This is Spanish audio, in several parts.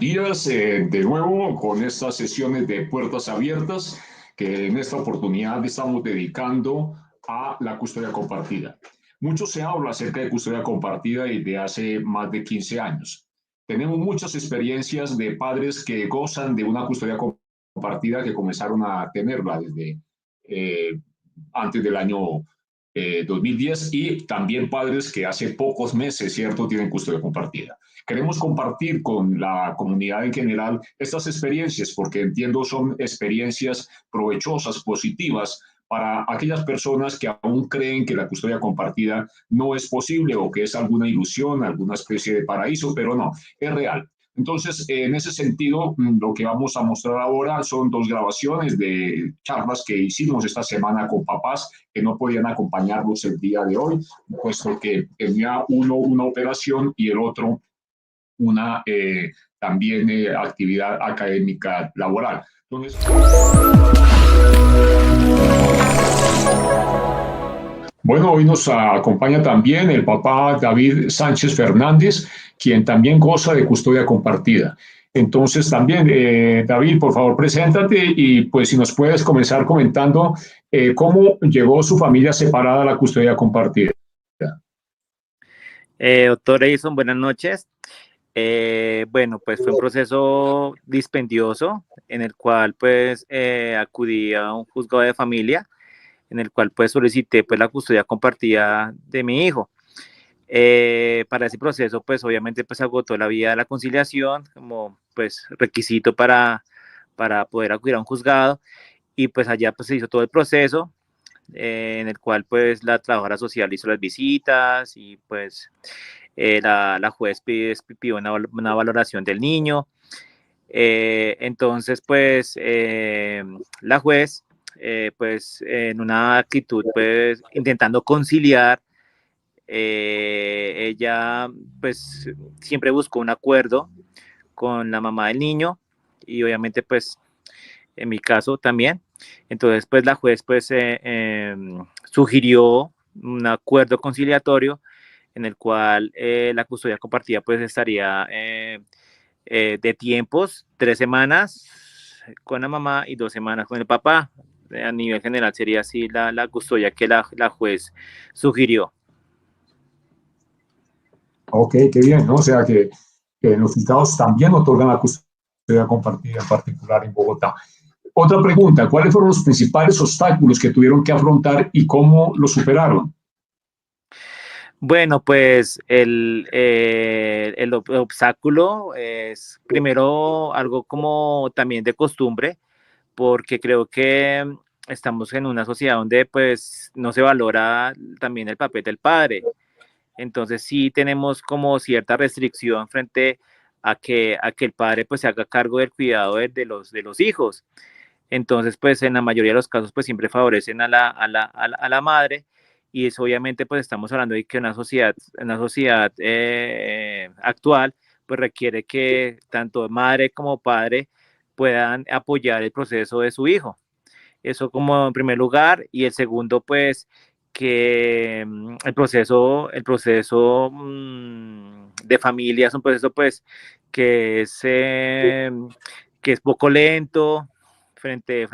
días de nuevo con estas sesiones de puertas abiertas que en esta oportunidad estamos dedicando a la custodia compartida. Mucho se habla acerca de custodia compartida desde hace más de 15 años. Tenemos muchas experiencias de padres que gozan de una custodia compartida que comenzaron a tenerla desde antes del año 2010 y también padres que hace pocos meses, ¿cierto?, tienen custodia compartida. Queremos compartir con la comunidad en general estas experiencias porque entiendo son experiencias provechosas, positivas para aquellas personas que aún creen que la custodia compartida no es posible o que es alguna ilusión, alguna especie de paraíso, pero no, es real. Entonces, en ese sentido, lo que vamos a mostrar ahora son dos grabaciones de charlas que hicimos esta semana con papás que no podían acompañarnos el día de hoy, puesto que tenía uno una operación y el otro una también actividad académica laboral. Entonces, bueno, hoy nos acompaña también el papá David Sánchez Fernández, quien también goza de custodia compartida. Entonces también, David, por favor, preséntate y pues si nos puedes comenzar comentando cómo llegó su familia separada a la custodia compartida. Doctor Edison, buenas noches. Bueno, pues fue un proceso dispendioso en el cual pues acudí a un juzgado de familia en el cual pues solicité pues la custodia compartida de mi hijo. Para ese proceso pues obviamente pues agotó la vía de la conciliación como pues requisito para poder acudir a un juzgado y pues allá pues se hizo todo el proceso en el cual pues la trabajadora social hizo las visitas y pues la juez pidió una valoración del niño. Entonces, pues, la juez, pues, en una actitud, pues, intentando conciliar, ella, pues, siempre buscó un acuerdo con la mamá del niño y obviamente, pues, en mi caso también. Entonces, pues, la juez, pues, sugirió un acuerdo conciliatorio en el cual la custodia compartida pues estaría de tiempos, 3 semanas con la mamá y 2 semanas con el papá. A nivel general sería así la custodia que la juez sugirió. Ok, qué bien, ¿no? O sea que los juzgados también otorgan la custodia compartida, en particular en Bogotá. Otra pregunta, ¿cuáles fueron los principales obstáculos que tuvieron que afrontar y cómo los superaron? Bueno, pues el obstáculo es primero algo como también de costumbre, porque creo que estamos en una sociedad donde pues no se valora también el papel del padre. Entonces sí tenemos como cierta restricción frente a que el padre pues se haga cargo del cuidado de los hijos. Entonces pues en la mayoría de los casos pues siempre favorecen a la madre y eso obviamente pues estamos hablando de que una sociedad actual pues requiere que tanto madre como padre puedan apoyar el proceso de su hijo. Eso como en primer lugar y el segundo pues que el proceso de familia es un proceso pues que es, eh, que es poco lento frente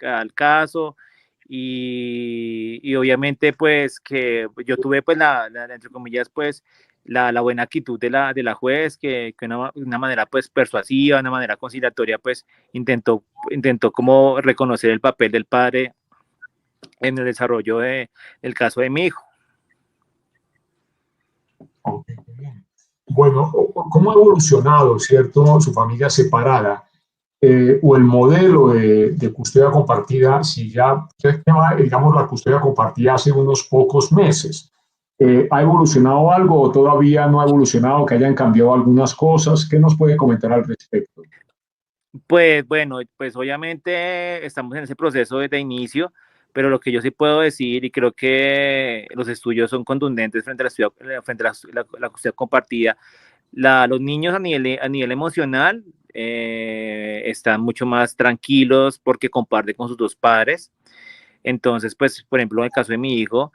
al caso y obviamente pues que yo tuve pues entre comillas pues la buena actitud de la juez que una manera pues persuasiva, una manera conciliatoria pues intentó como reconocer el papel del padre en el desarrollo del caso de mi hijo. Okay, bien. Bueno, ¿cómo ha evolucionado, cierto, su familia separada o el modelo de custodia compartida si ya, digamos, la custodia compartida hace unos pocos meses? ¿Ha evolucionado algo o todavía no ha evolucionado, que hayan cambiado algunas cosas? ¿Qué nos puede comentar al respecto? Pues bueno, pues obviamente estamos en ese proceso desde inicio, pero lo que yo sí puedo decir, y creo que los estudios son contundentes frente a la custodia compartida, los niños a nivel emocional están mucho más tranquilos porque comparten con sus dos padres. Entonces, pues, por ejemplo, en el caso de mi hijo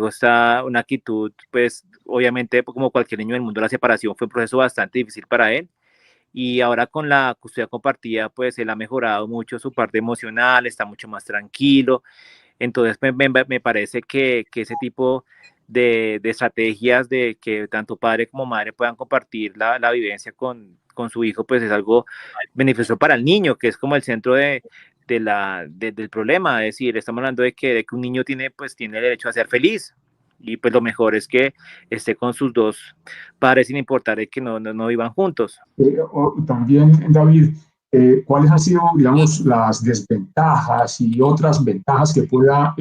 está en una actitud, pues, obviamente, como cualquier niño del mundo, la separación fue un proceso bastante difícil para él y ahora con la custodia compartida, pues él ha mejorado mucho su parte emocional, está mucho más tranquilo. Entonces me parece que ese tipo de estrategias de que tanto padre como madre puedan compartir la vivencia con su hijo, pues es algo beneficioso para el niño, que es como el centro del problema. Es decir, estamos hablando de que un niño tiene, pues, tiene el derecho a ser feliz. Y pues lo mejor es que esté con sus dos padres sin importar que no vivan juntos. También, David, ¿cuáles han sido, digamos, las desventajas y otras ventajas que pueda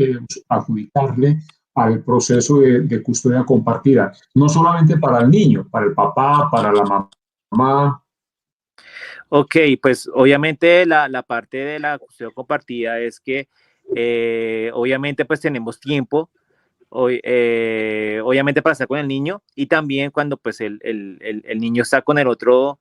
adjudicarle al proceso de custodia compartida? No solamente para el niño, para el papá, para la mamá. Ok, pues obviamente la parte de la custodia compartida es que obviamente pues tenemos tiempo, obviamente para estar con el niño y también cuando pues el niño está con el otro,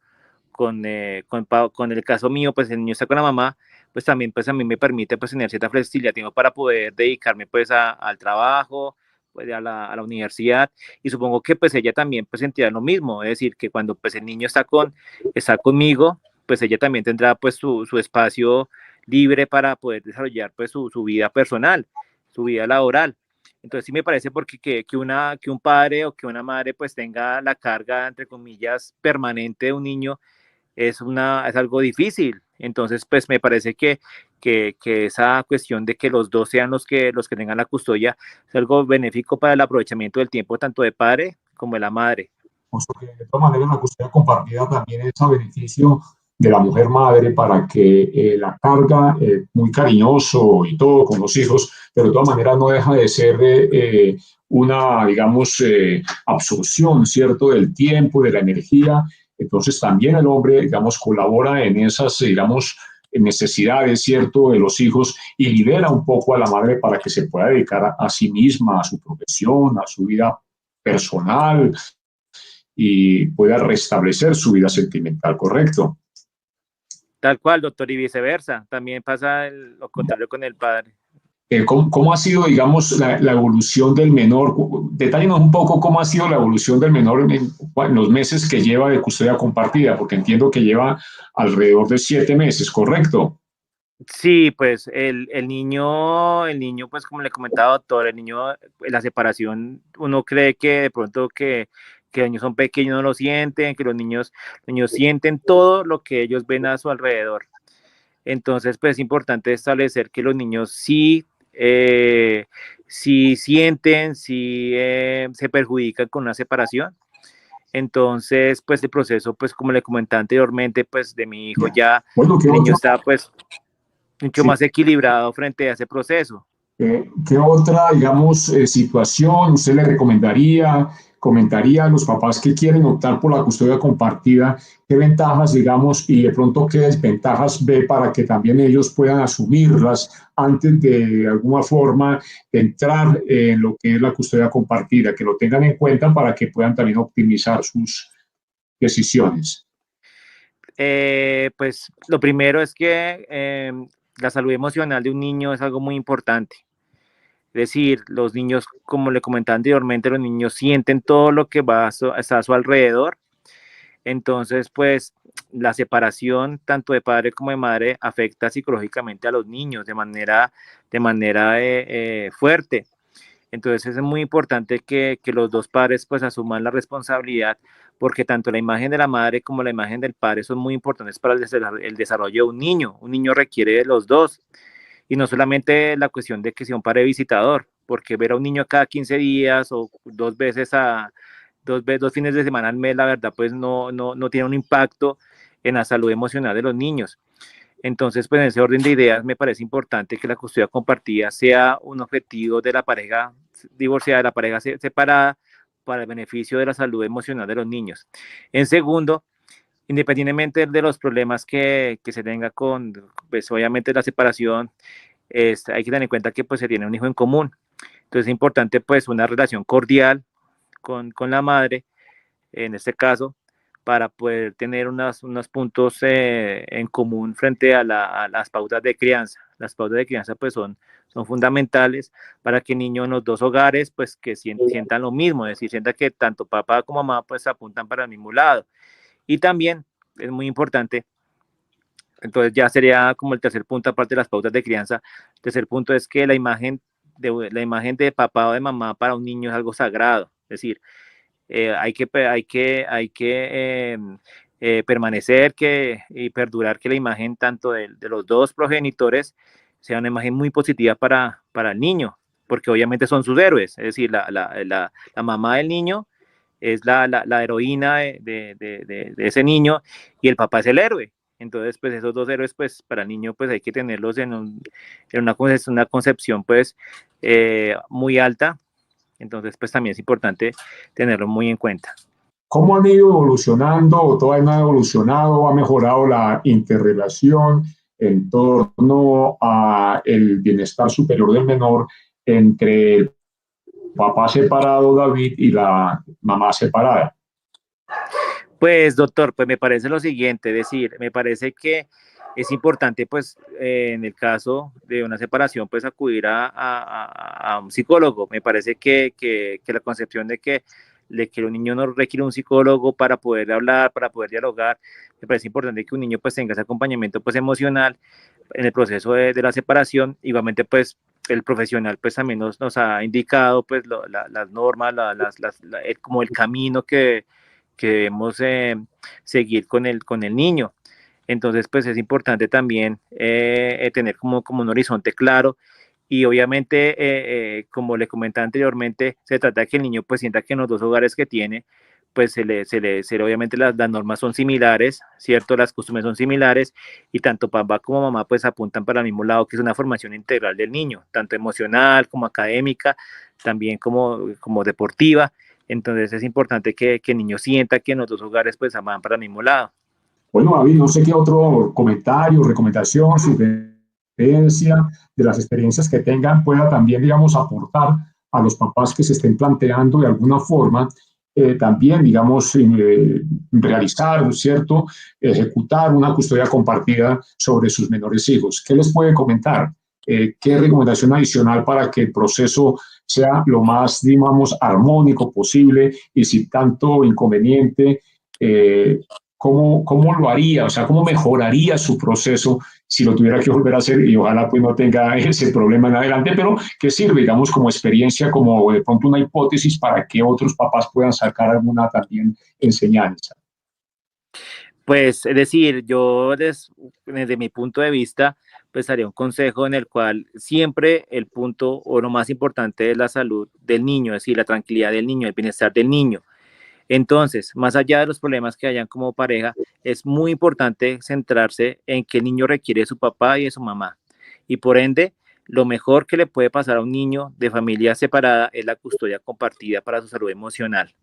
con el caso mío, pues el niño está con la mamá, pues también pues a mí me permite pues tener cierta flexibilidad tiempo para poder dedicarme pues al trabajo, pues a la universidad y supongo que pues ella también pues sentirá lo mismo, es decir, que cuando pues el niño está conmigo, pues ella también tendrá pues su espacio libre para poder desarrollar pues su vida personal, su vida laboral. Entonces sí me parece porque que un padre o que una madre pues tenga la carga, entre comillas, permanente de un niño es algo difícil. Entonces, pues me parece que esa cuestión de que los dos sean los que tengan la custodia es algo benéfico para el aprovechamiento del tiempo tanto de padre como de la madre. Porque de todas maneras la custodia compartida también es a beneficio de la mujer madre para que la carga, muy cariñoso y todo con los hijos, pero de todas maneras no deja de ser una, digamos, absorción, ¿cierto?, del tiempo, de la energía. Entonces también el hombre, digamos, colabora en esas, digamos, necesidades, ¿cierto?, de los hijos y libera un poco a la madre para que se pueda dedicar a sí misma, a su profesión, a su vida personal, y pueda restablecer su vida sentimental, ¿correcto? Tal cual, doctor, y viceversa. También pasa lo contrario con el padre. ¿Cómo ha sido, digamos, la evolución del menor? Detállenos un poco cómo ha sido la evolución del menor en los meses que lleva de custodia compartida, porque entiendo que lleva alrededor de 7 meses, ¿correcto? Sí, pues el niño, pues como le comentaba, doctor, el niño, la separación, uno cree que de pronto que los niños son pequeños, no lo sienten, que los niños sienten todo lo que ellos ven a su alrededor. Entonces, pues es importante establecer que los niños sí sienten, sí se perjudican con una separación. Entonces, pues el proceso, pues como le comenté anteriormente, pues de mi hijo Ya. ya, Bueno, ¿qué el niño otra? está pues mucho Sí. más equilibrado frente a ese proceso. ¿Qué otra, digamos, situación usted le recomendaría, comentaría a los papás que quieren optar por la custodia compartida? ¿Qué ventajas, digamos, y de pronto qué desventajas ve para que también ellos puedan asumirlas antes de alguna forma entrar en lo que es la custodia compartida? Que lo tengan en cuenta para que puedan también optimizar sus decisiones. Pues lo primero es que la salud emocional de un niño es algo muy importante. Es decir, los niños, como le comentaba anteriormente, los niños sienten todo lo que está a su alrededor. Entonces, pues la separación tanto de padre como de madre afecta psicológicamente a los niños de manera fuerte. Entonces es muy importante que los dos padres pues asuman la responsabilidad porque tanto la imagen de la madre como la imagen del padre son muy importantes para el desarrollo de un niño. Un niño requiere de los dos y no solamente la cuestión de que sea un padre visitador, porque ver a un niño cada 15 días o dos fines de semana al mes, la verdad pues no tiene un impacto en la salud emocional de los niños. Entonces, pues en ese orden de ideas me parece importante que la custodia compartida sea un objetivo de la pareja divorciada, de la pareja separada, para el beneficio de la salud emocional de los niños. En segundo, independientemente de los problemas que se tenga con, pues obviamente la separación, hay que tener en cuenta que pues se tiene un hijo en común. Entonces es importante pues una relación cordial con la madre, en este caso, para poder tener unos puntos en común frente a las pautas de crianza. Las pautas de crianza pues son fundamentales para que el niño en los dos hogares pues que sientan lo mismo, es decir, sientan que tanto papá como mamá pues apuntan para el mismo lado. Y también es muy importante. Entonces ya sería como el tercer punto, aparte de las pautas de crianza. El tercer punto es que la imagen de papá o de mamá para un niño es algo sagrado. Es decir, hay que permanecer y perdurar que la imagen tanto de los dos progenitores sea una imagen muy positiva para el niño, porque obviamente son sus héroes. Es decir, la mamá del niño es la heroína de ese niño y el papá es el héroe. Entonces, pues esos dos héroes, pues para el niño, pues hay que tenerlos en una concepción, pues, muy alta. Entonces, pues también es importante tenerlo muy en cuenta. ¿Cómo han ido evolucionando o todavía no ha evolucionado, ha mejorado la interrelación en torno a el bienestar superior del menor entre el papá separado, David, y la mamá separada? Pues, doctor, pues me parece lo siguiente, es decir, me parece que es importante, pues, en el caso de una separación, pues, acudir a un psicólogo. Me parece que la concepción de que un niño no requiere un psicólogo para poder hablar, para poder dialogar, me parece importante que un niño, pues, tenga ese acompañamiento, pues, emocional en el proceso de la separación. Igualmente, pues, el profesional, pues, también nos ha indicado, pues, las normas, como el camino que debemos seguir con el niño. Entonces, pues es importante también tener como un horizonte claro y obviamente, como le comentaba anteriormente, se trata de que el niño pues sienta que en los dos hogares que tiene, pues obviamente las normas son similares, ¿cierto? Las costumbres son similares y tanto papá como mamá pues apuntan para el mismo lado, que es una formación integral del niño, tanto emocional como académica, también como deportiva. Entonces es importante que el niño sienta que en los dos hogares pues van para el mismo lado. Bueno, David, no sé qué otro comentario, recomendación, sugerencia de las experiencias que tengan pueda también, digamos, aportar a los papás que se estén planteando de alguna forma también, digamos, realizar, ¿cierto? Ejecutar una custodia compartida sobre sus menores hijos. ¿Qué les puede comentar? ¿Qué recomendación adicional para que el proceso sea lo más, digamos, armónico posible y sin tanto inconveniente? ¿Cómo lo haría? O sea, ¿cómo mejoraría su proceso si lo tuviera que volver a hacer? Y ojalá pues no tenga ese problema en adelante, pero que sirve, digamos, como experiencia, como de pronto una hipótesis para que otros papás puedan sacar alguna también enseñanza. Pues, es decir, desde mi punto de vista, pues haría un consejo en el cual siempre el punto o lo más importante es la salud del niño, es decir, la tranquilidad del niño, el bienestar del niño. Entonces, más allá de los problemas que hayan como pareja, es muy importante centrarse en que el niño requiere de su papá y de su mamá. Y por ende, lo mejor que le puede pasar a un niño de familia separada es la custodia compartida para su salud emocional.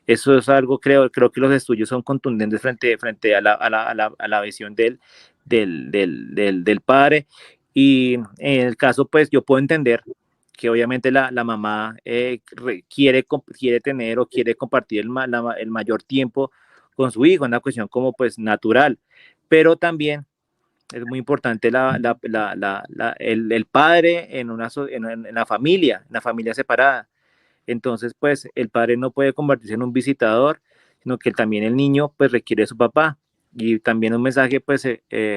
Eso es algo, creo que los estudios son contundentes frente a la visión del padre. Y en el caso, pues yo puedo entender que obviamente la mamá quiere tener o quiere compartir el mayor tiempo con su hijo, una cuestión como pues natural, pero también es muy importante el padre en la familia separada. Entonces, pues el padre no puede convertirse en un visitador, sino que también el niño pues requiere de su papá. Y también un mensaje pues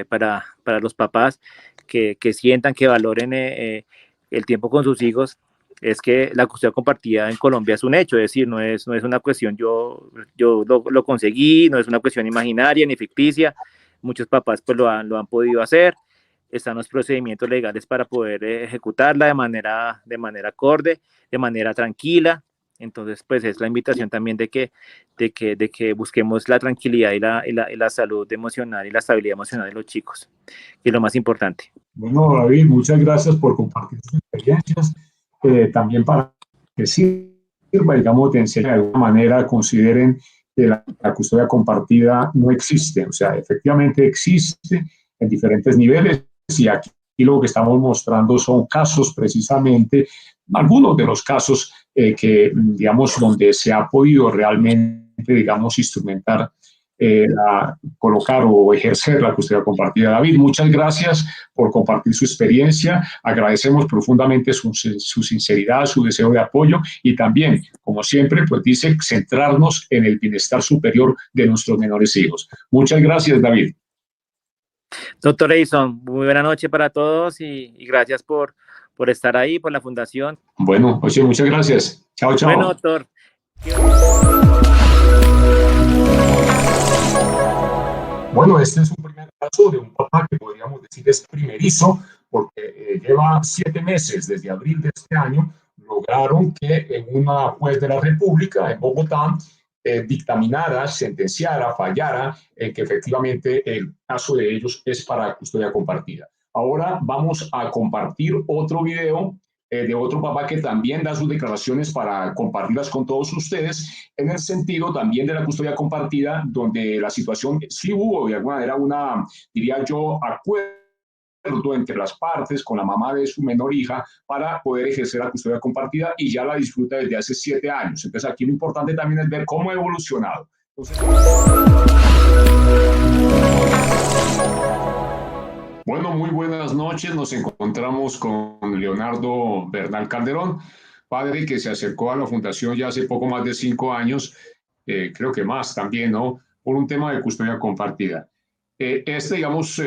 para los papás que sientan, que valoren el tiempo con sus hijos, es que la custodia compartida en Colombia es un hecho, es decir, no es una cuestión, yo lo conseguí, no es una cuestión imaginaria ni ficticia, muchos papás pues lo han podido hacer, están los procedimientos legales para poder ejecutarla de manera acorde, de manera tranquila. Entonces, pues es la invitación también de que busquemos la tranquilidad y la salud emocional y la estabilidad emocional de los chicos, que es lo más importante. Bueno, David, muchas gracias por compartir sus experiencias. También para que sirva, digamos, de enseñar de alguna manera, consideren que la custodia compartida no existe. O sea, efectivamente existe en diferentes niveles y aquí lo que estamos mostrando son casos precisamente, algunos de los casos que, digamos, donde se ha podido realmente, digamos, instrumentar colocar o ejercer la custodia compartida. David, muchas gracias por compartir su experiencia. Agradecemos profundamente su sinceridad, su deseo de apoyo y también, como siempre, pues dice, centrarnos en el bienestar superior de nuestros menores hijos. Muchas gracias, David. Doctor Edison, muy buena noche para todos y gracias por estar ahí, por la fundación. Bueno, oye, muchas gracias. Chao, chao. Bueno, doctor. Bueno, este es un primer caso de un papá que podríamos decir es primerizo, porque lleva 7 meses, desde abril de este año, lograron que en una juez de la República, en Bogotá, dictaminara, sentenciara, fallara, que efectivamente el caso de ellos es para custodia compartida. Ahora vamos a compartir otro video de otro papá que también da sus declaraciones para compartirlas con todos ustedes, en el sentido también de la custodia compartida, donde la situación sí hubo de alguna manera una, diría yo, acuerdo entre las partes con la mamá de su menor hija para poder ejercer la custodia compartida y ya la disfruta desde hace 7 años. Entonces aquí lo importante también es ver cómo ha evolucionado. Entonces, bueno, muy buenas noches. Nos encontramos con Leonardo Bernal Calderón, padre que se acercó a la fundación ya hace poco más de 5 años, creo que más también, ¿no? Por un tema de custodia compartida. Digamos,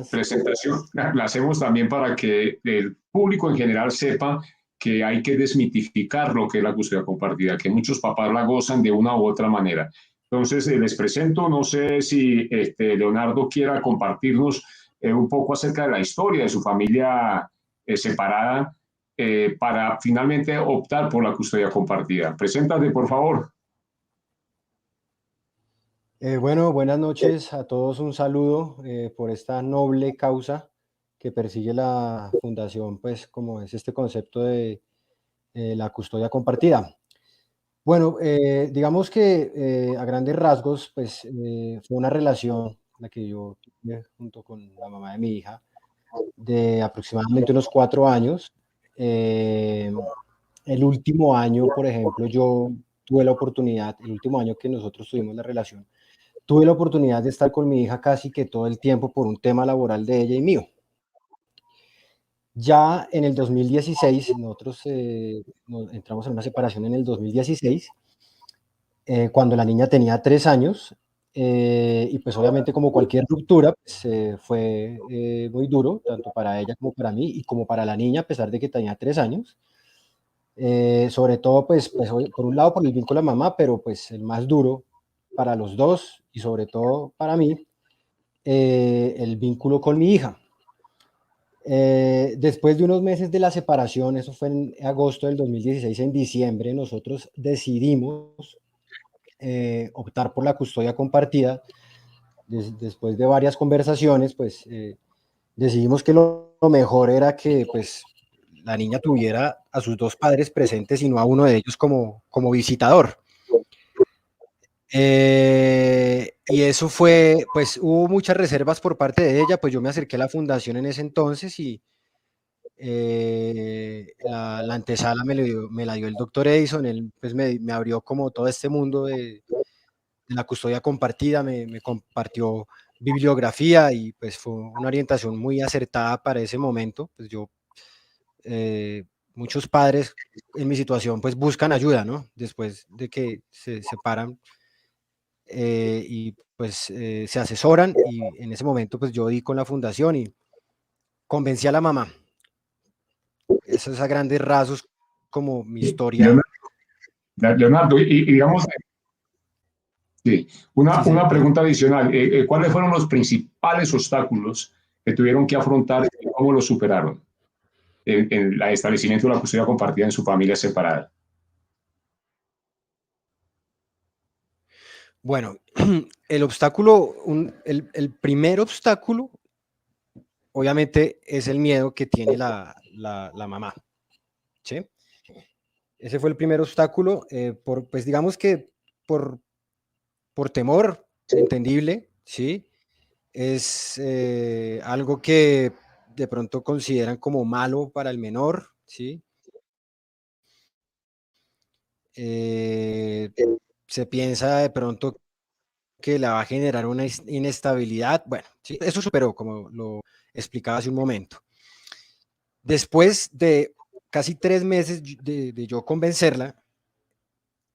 presentación la hacemos también para que el público en general sepa que hay que desmitificar lo que es la custodia compartida, que muchos papás la gozan de una u otra manera. Entonces, les presento, no sé si Leonardo quiera compartirnos un poco acerca de la historia de su familia separada para finalmente optar por la custodia compartida. Preséntate, por favor. Bueno, buenas noches a todos, un saludo por esta noble causa que persigue la fundación, pues como es este concepto de la custodia compartida. Bueno, digamos que a grandes rasgos, pues fue una relación la que yo tuve junto con la mamá de mi hija de aproximadamente unos 4 años. El último año, por ejemplo, yo tuve la oportunidad, el último año que nosotros tuvimos la relación, tuve la oportunidad de estar con mi hija casi que todo el tiempo por un tema laboral de ella y mío. Ya en el 2016, nosotros entramos en una separación en el 2016, cuando la niña tenía 3 años, y pues obviamente como cualquier ruptura, pues, fue muy duro, tanto para ella como para mí, y como para la niña, a pesar de que tenía 3 años. Sobre todo, pues por un lado por el vínculo a mamá, pero pues el más duro para los dos y sobre todo para mí, el vínculo con mi hija. Después de unos meses de la separación, eso fue en agosto del 2016, en diciembre, nosotros decidimos optar por la custodia compartida. Después de varias conversaciones, pues decidimos que lo mejor era que pues la niña tuviera a sus 2 padres presentes y no a uno de ellos como visitador. Y eso fue, pues hubo muchas reservas por parte de ella, pues yo me acerqué a la fundación en ese entonces y la antesala me la dio el doctor Edison. Él pues me abrió como todo este mundo de la custodia compartida, me compartió bibliografía y pues fue una orientación muy acertada para ese momento. Pues yo, muchos padres en mi situación pues buscan ayuda, ¿no? Después de que se separan y pues se asesoran, y en ese momento pues yo di con la fundación y convencí a la mamá. Eso es a grandes rasgos como mi historia. Leonardo, y digamos, sí, una, Sí, una señor. pregunta adicional. ¿Cuáles fueron los principales obstáculos que tuvieron que afrontar y cómo los superaron en el establecimiento de la custodia compartida en su familia separada? Bueno, el obstáculo, el primer obstáculo, obviamente, es el miedo que tiene la mamá, ¿sí? Ese fue el primer obstáculo, pues digamos que por, por temor, entendible, ¿sí? Es algo que de pronto consideran como malo para el menor, ¿sí? Eh, Se piensa de pronto que la va a generar una inestabilidad. Bueno, sí, eso superó, como lo explicaba hace un momento. Después de casi 3 meses de yo convencerla,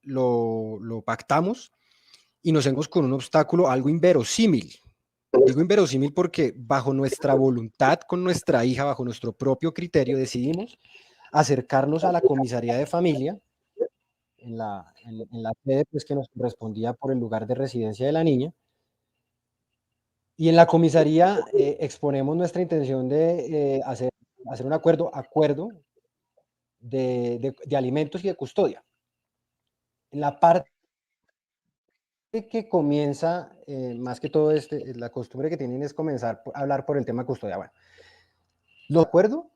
lo pactamos y nos hemos con un obstáculo algo inverosímil. Digo inverosímil porque bajo nuestra voluntad con nuestra hija, bajo nuestro propio criterio, decidimos acercarnos a la comisaría de familia en la sede pues, que nos correspondía por el lugar de residencia de la niña. Y en la comisaría exponemos nuestra intención de hacer un acuerdo de alimentos y de custodia. En la parte que comienza, más que todo, la costumbre que tienen es comenzar a hablar por el tema custodia. Bueno, ¿lo acuerdo?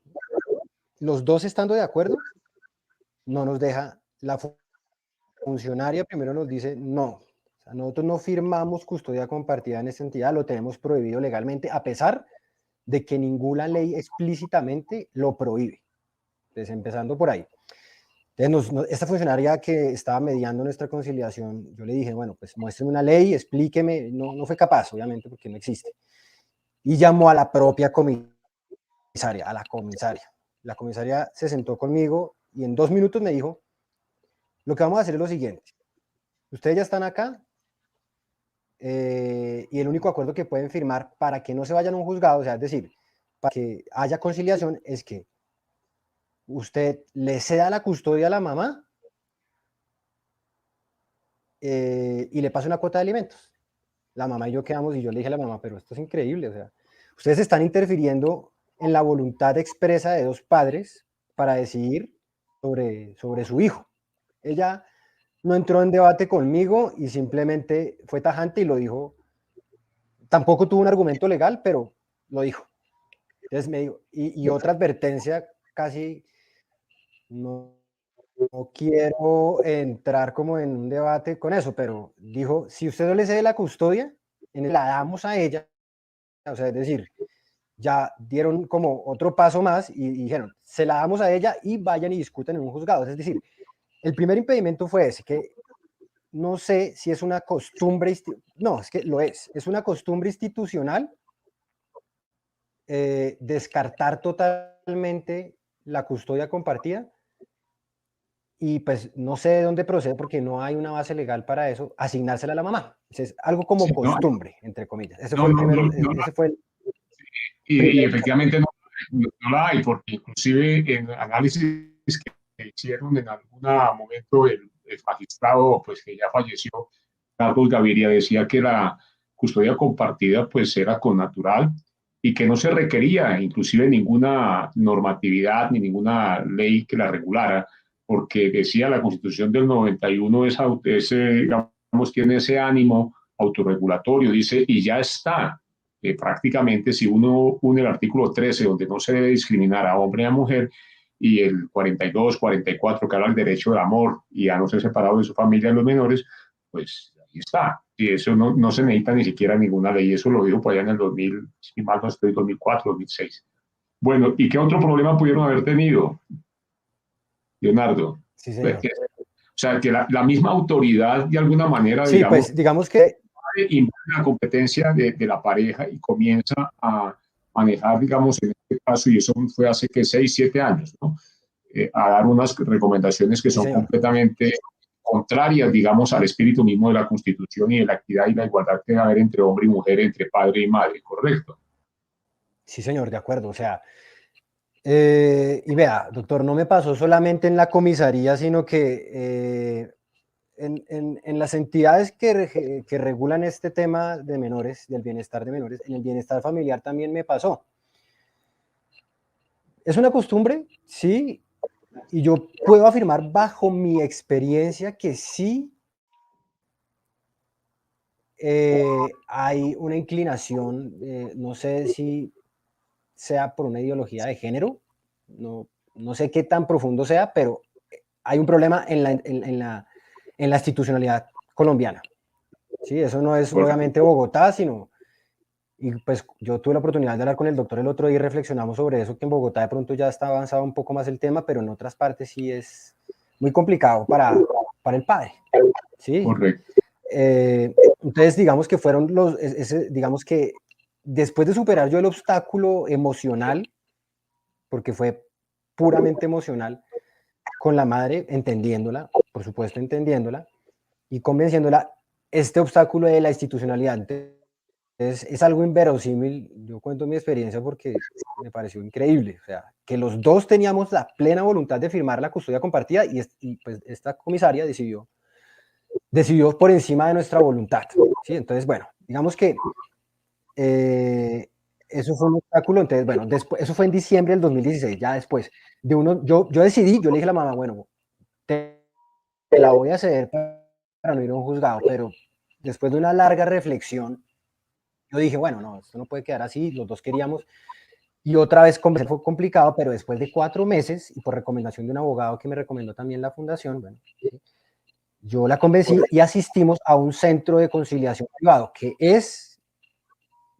Los dos estando de acuerdo, no nos deja la funcionaria, primero nos dice no. O sea, nosotros no firmamos custodia compartida en esta entidad, lo tenemos prohibido legalmente, a pesar de que ninguna ley explícitamente lo prohíbe. Entonces, empezando por ahí. Entonces, esta funcionaria que estaba mediando nuestra conciliación, yo le dije, bueno, pues muéstreme una ley, explíqueme. No fue capaz, obviamente, porque no existe. Y llamó a la propia comisaria, a la comisaria. La comisaria se sentó conmigo y en 2 minutos me dijo, lo que vamos a hacer es lo siguiente. Ustedes ya están acá y el único acuerdo que pueden firmar para que no se vayan a un juzgado, o sea, es decir, para que haya conciliación, es que usted le ceda la custodia a la mamá y le pase una cuota de alimentos. La mamá y yo quedamos y yo le dije a la mamá, pero esto es increíble, o sea, ustedes están interfiriendo en la voluntad expresa de 2 padres para decidir sobre su hijo. Ella no entró en debate conmigo y simplemente fue tajante y lo dijo. Tampoco tuvo un argumento legal, pero lo dijo. Entonces me dijo, y otra advertencia, casi no quiero entrar como en un debate con eso, pero dijo, si usted no le cede la custodia, la damos a ella, o sea, es decir, ya dieron como otro paso más y dijeron, se la damos a ella y vayan y discuten en un juzgado. Es decir, el primer impedimento fue ese, que no sé si es una costumbre, no, es que lo es una costumbre institucional descartar totalmente la custodia compartida y pues no sé de dónde procede porque no hay una base legal para eso, asignársela a la mamá. Es algo como Sí, costumbre, entre comillas. Ese no, fue el no, primer, no, no, ese fue el y primer. efectivamente no la hay, porque inclusive en análisis que hicieron en algún momento el magistrado, pues que ya falleció, Carlos Gaviria, decía que la custodia compartida pues era connatural y que no se requería inclusive ninguna normatividad ni ninguna ley que la regulara, porque decía la Constitución del 91 digamos, tiene ese ánimo autorregulatorio, dice, y ya está. Prácticamente si uno une el artículo 13, donde no se debe discriminar a hombre y a mujer, y el 42, 44, que habla del derecho del amor y a no ser separado de su familia de los menores, pues ahí está. Y eso no se necesita ni siquiera ninguna ley. Eso lo dijo por allá en el 2000, si mal no estoy, 2004, 2006. Bueno, ¿y qué otro problema pudieron haber tenido, Leonardo? Sí, Pues señor. o sea, que la misma autoridad, de alguna manera, Sí, digamos, pues digamos que invade la competencia de la pareja y comienza a manejar, digamos, en este caso, y eso fue hace que 6, 7 años, ¿no? A dar unas recomendaciones que sí, son señor. completamente contrarias, digamos, al espíritu mismo de la Constitución y de la equidad y la igualdad que debe haber entre hombre y mujer, entre padre y madre, ¿correcto? Sí, señor, de acuerdo. O sea, y vea, doctor, no me pasó solamente en la comisaría, sino que en las entidades que regulan este tema de menores, del bienestar de menores, en el bienestar familiar también me pasó. ¿Es una costumbre? Sí, y yo puedo afirmar bajo mi experiencia que sí hay una inclinación, no sé si sea por una ideología de género, no sé qué tan profundo sea, pero hay un problema en la institucionalidad colombiana. Sí, eso no es Correcto. obviamente Bogotá, sino, y pues yo tuve la oportunidad de hablar con el doctor el otro día y reflexionamos sobre eso, que en Bogotá de pronto ya está avanzado un poco más el tema, pero en otras partes sí es muy complicado para el padre. ¿Sí? Correcto. Entonces, digamos que fueron digamos que después de superar yo el obstáculo emocional, porque fue puramente emocional, con la madre, entendiéndola, por supuesto entendiéndola, y convenciéndola, este obstáculo de la institucionalidad. Entonces, es algo inverosímil. Yo cuento mi experiencia porque me pareció increíble. O sea, que los dos teníamos la plena voluntad de firmar la custodia compartida y pues esta comisaria decidió por encima de nuestra voluntad. ¿Sí? Entonces, bueno, digamos que eso fue un obstáculo. Entonces, bueno, después, eso fue en diciembre del 2016, ya después de yo decidí, yo le dije a la mamá, bueno, te la voy a ceder para no ir a un juzgado, pero después de una larga reflexión, yo dije, bueno, no, esto no puede quedar así, los dos queríamos, y otra vez conversar fue complicado, pero después de 4 meses, y por recomendación de un abogado que me recomendó también la fundación, bueno, yo la convencí y asistimos a un centro de conciliación privado,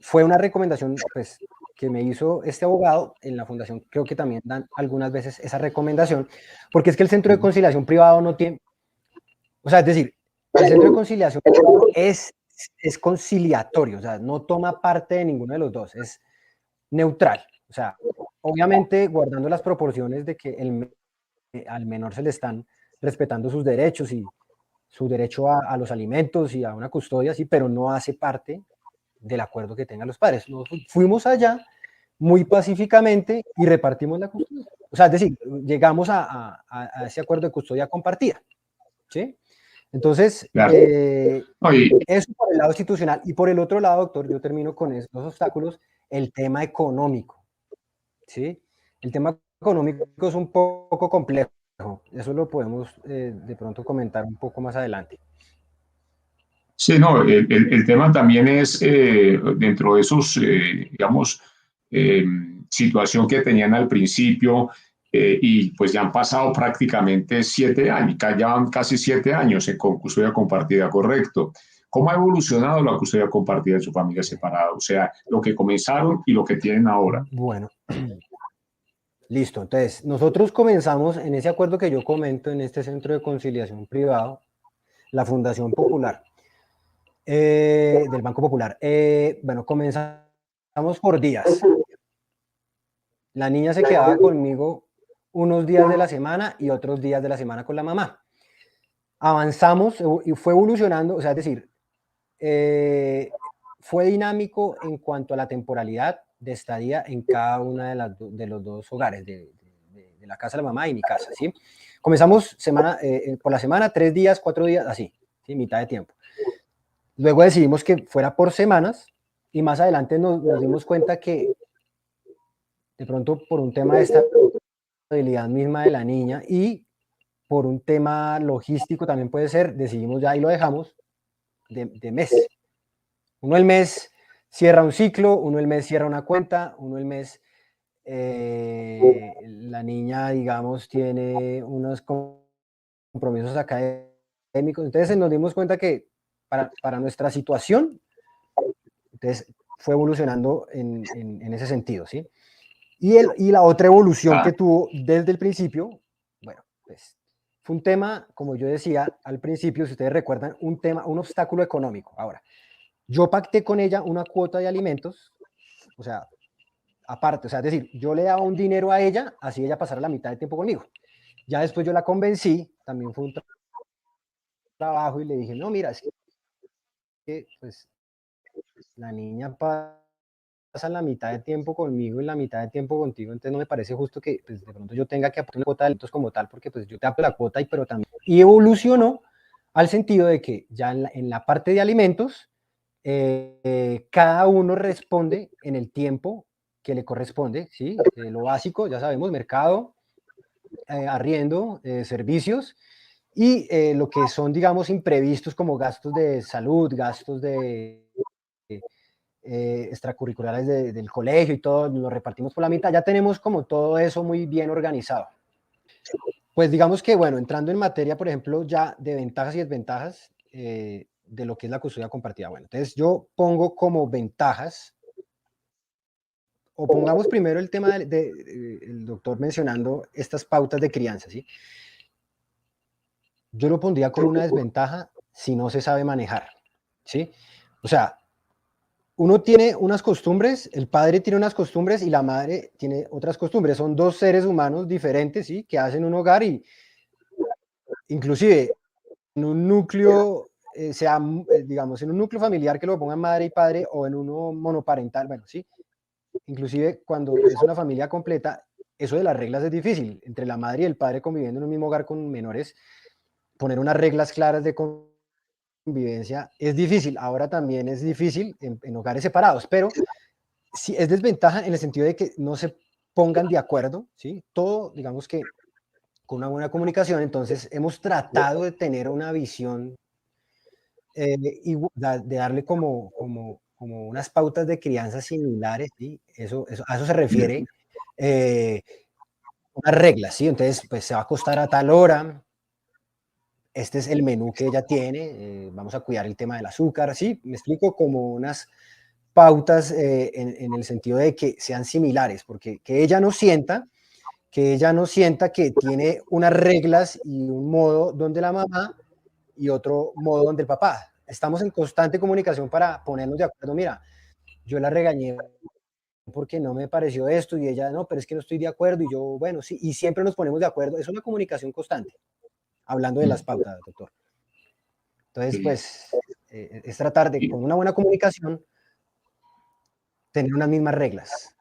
fue una recomendación, pues, que me hizo este abogado en la fundación. Creo que también dan algunas veces esa recomendación, porque es que el centro de conciliación privado no tiene, o sea, es decir, el centro de conciliación privado es conciliatorio, o sea, no toma parte de ninguno de los dos, es neutral. O sea, obviamente guardando las proporciones de que al menor se le están respetando sus derechos y su derecho a los alimentos y a una custodia, sí, pero no hace parte del acuerdo que tengan los padres. Nosotros fuimos allá muy pacíficamente y repartimos la custodia. O sea, es decir, llegamos a ese acuerdo de custodia compartida, ¿sí? Entonces, Claro. eso por el lado institucional. Y por el otro lado, doctor, yo termino con esos obstáculos, el tema económico, ¿sí? El tema económico es un poco complejo. Eso lo podemos de pronto comentar un poco más adelante. Sí, no, el tema también es dentro de esos, digamos, situación que tenían al principio y pues ya han pasado prácticamente 7 años, ya van casi 7 años con custodia compartida, correcto. ¿Cómo ha evolucionado la custodia compartida en su familia separada? O sea, lo que comenzaron y lo que tienen ahora. Bueno, listo. Entonces, nosotros comenzamos en ese acuerdo que yo comento en este centro de conciliación privado, la Fundación Popular, del Banco Popular. Bueno, comenzamos por días. La niña se quedaba conmigo unos días de la semana y otros días de la semana con la mamá. Avanzamos y fue evolucionando, o sea, es decir, fue dinámico en cuanto a la temporalidad de estadía en cada una de los dos hogares, de la casa de la mamá y mi casa, ¿sí? Comenzamos por la semana, 3 días, 4 días, así, ¿sí? Mitad de tiempo. Luego decidimos que fuera por semanas y más adelante nos dimos cuenta que de pronto por un tema de estabilidad misma de la niña y por un tema logístico también puede ser, decidimos ya y lo dejamos de mes. Uno el mes cierra un ciclo, uno el mes cierra una cuenta, uno el mes la niña, digamos, tiene unos compromisos académicos. Entonces nos dimos cuenta que para nuestra situación, entonces fue evolucionando en ese sentido, ¿sí? Y la otra evolución que tuvo desde el principio, bueno, pues fue un tema, como yo decía al principio, si ustedes recuerdan, un obstáculo económico. Ahora, yo pacté con ella una cuota de alimentos, o sea, aparte, o sea, es decir, yo le daba un dinero a ella, así ella pasara la mitad del tiempo conmigo. Ya después yo la convencí, también fue un trabajo y le dije, no, mira, es que pues la niña pasa la mitad de tiempo conmigo y la mitad de tiempo contigo, entonces no me parece justo que pues, de pronto yo tenga que aportar una cuota de alimentos como tal, porque pues yo te aporto la cuota, pero también... Y evolucionó al sentido de que ya en la parte de alimentos, cada uno responde en el tiempo que le corresponde, ¿sí? Lo básico, ya sabemos, mercado, arriendo, servicios, y lo que son, digamos, imprevistos como gastos de salud, gastos de extracurriculares del colegio y todo, lo repartimos por la mitad. Ya tenemos como todo eso muy bien organizado. Pues digamos que, bueno, entrando en materia, por ejemplo, ya de ventajas y desventajas de lo que es la custodia compartida. Bueno, entonces yo pongo como ventajas, o pongamos primero el tema el doctor mencionando estas pautas de crianza, ¿sí? Yo lo pondría como una desventaja si no se sabe manejar, ¿sí? O sea, uno tiene unas costumbres, el padre tiene unas costumbres y la madre tiene otras costumbres. Son dos seres humanos diferentes, ¿sí? Que hacen un hogar y inclusive en un núcleo, digamos, en un núcleo familiar que lo pongan madre y padre o en uno monoparental, bueno, ¿sí? Inclusive cuando es una familia completa, eso de las reglas es difícil. Entre la madre y el padre conviviendo en un mismo hogar con menores, poner unas reglas claras de convivencia es difícil. Ahora también es difícil en hogares separados, pero sí es desventaja en el sentido de que no se pongan de acuerdo, ¿sí? Todo, digamos que con una buena comunicación, entonces hemos tratado de tener una visión y de darle como unas pautas de crianza similares, ¿sí? A eso se refiere unas reglas, ¿sí? Entonces, pues se va a acostar a tal hora, este es el menú que ella tiene, vamos a cuidar el tema del azúcar, ¿sí? Me explico como unas pautas en el sentido de que sean similares, porque que ella no sienta que tiene unas reglas y un modo donde la mamá y otro modo donde el papá. Estamos en constante comunicación para ponernos de acuerdo. Mira, yo la regañé porque no me pareció esto y ella, no, pero es que no estoy de acuerdo y yo, bueno, sí, y siempre nos ponemos de acuerdo. Es una comunicación constante, hablando de las pautas, doctor. Entonces, pues, es tratar de, con una buena comunicación, tener unas mismas reglas.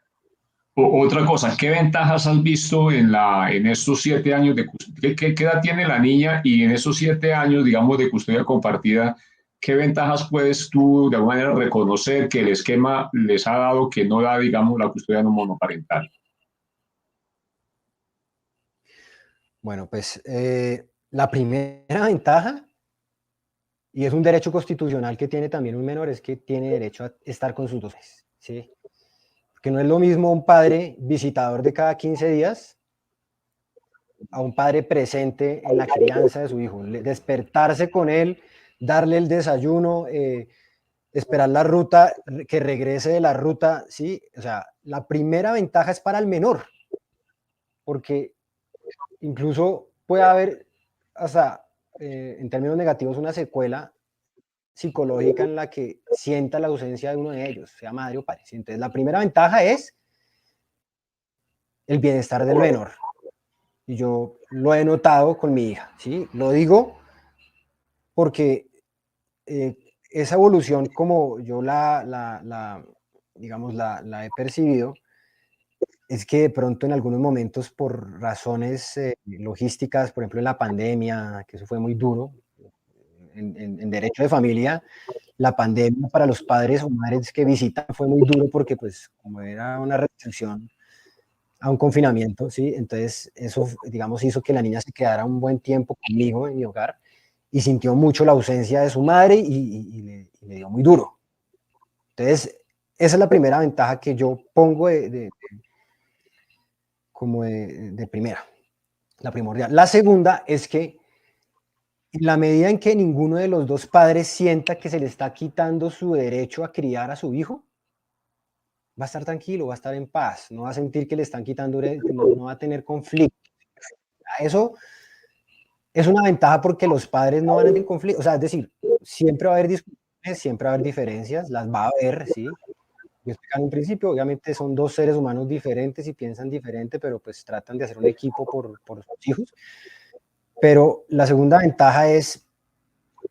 Otra cosa, ¿qué ventajas has visto en estos 7 años qué edad tiene la niña y en esos 7 años, digamos, de custodia compartida, qué ventajas puedes tú de alguna manera reconocer que el esquema les ha dado que no da, digamos, la custodia no monoparental? Bueno, pues la primera ventaja, y es un derecho constitucional que tiene también un menor, es que tiene derecho a estar con sus dos padres, ¿sí? Que no es lo mismo un padre visitador de cada 15 días a un padre presente en la crianza de su hijo, despertarse con él, darle el desayuno, esperar la ruta, que regrese de la ruta, ¿sí? O sea, la primera ventaja es para el menor, porque incluso puede haber hasta, en términos negativos, una secuela psicológica en la que sienta la ausencia de uno de ellos, sea madre o padre. Entonces, la primera ventaja es el bienestar del menor. Y yo lo he notado con mi hija, ¿sí? Lo digo porque esa evolución, como yo digamos, la he percibido, es que de pronto en algunos momentos por razones logísticas, por ejemplo en la pandemia, que eso fue muy duro, en derecho de familia, la pandemia para los padres o madres que visitan fue muy duro porque pues como era una restricción a un confinamiento, ¿sí? Entonces eso, digamos, hizo que la niña se quedara un buen tiempo conmigo en mi hogar y sintió mucho la ausencia de su madre y le dio muy duro. Entonces, esa es la primera ventaja que yo pongo como de primera, la primordial. La segunda es que en la medida en que ninguno de los dos padres sienta que se le está quitando su derecho a criar a su hijo, va a estar tranquilo, va a estar en paz, no va a sentir que le están quitando, no va a tener conflicto. Eso es una ventaja porque los padres no van a tener conflicto, o sea, es decir, siempre va a haber discusiones, siempre va a haber diferencias, las va a haber, ¿sí? Yo explicaba en un principio, obviamente son dos seres humanos diferentes y piensan diferente, pero pues tratan de hacer un equipo por sus hijos. Pero la segunda ventaja es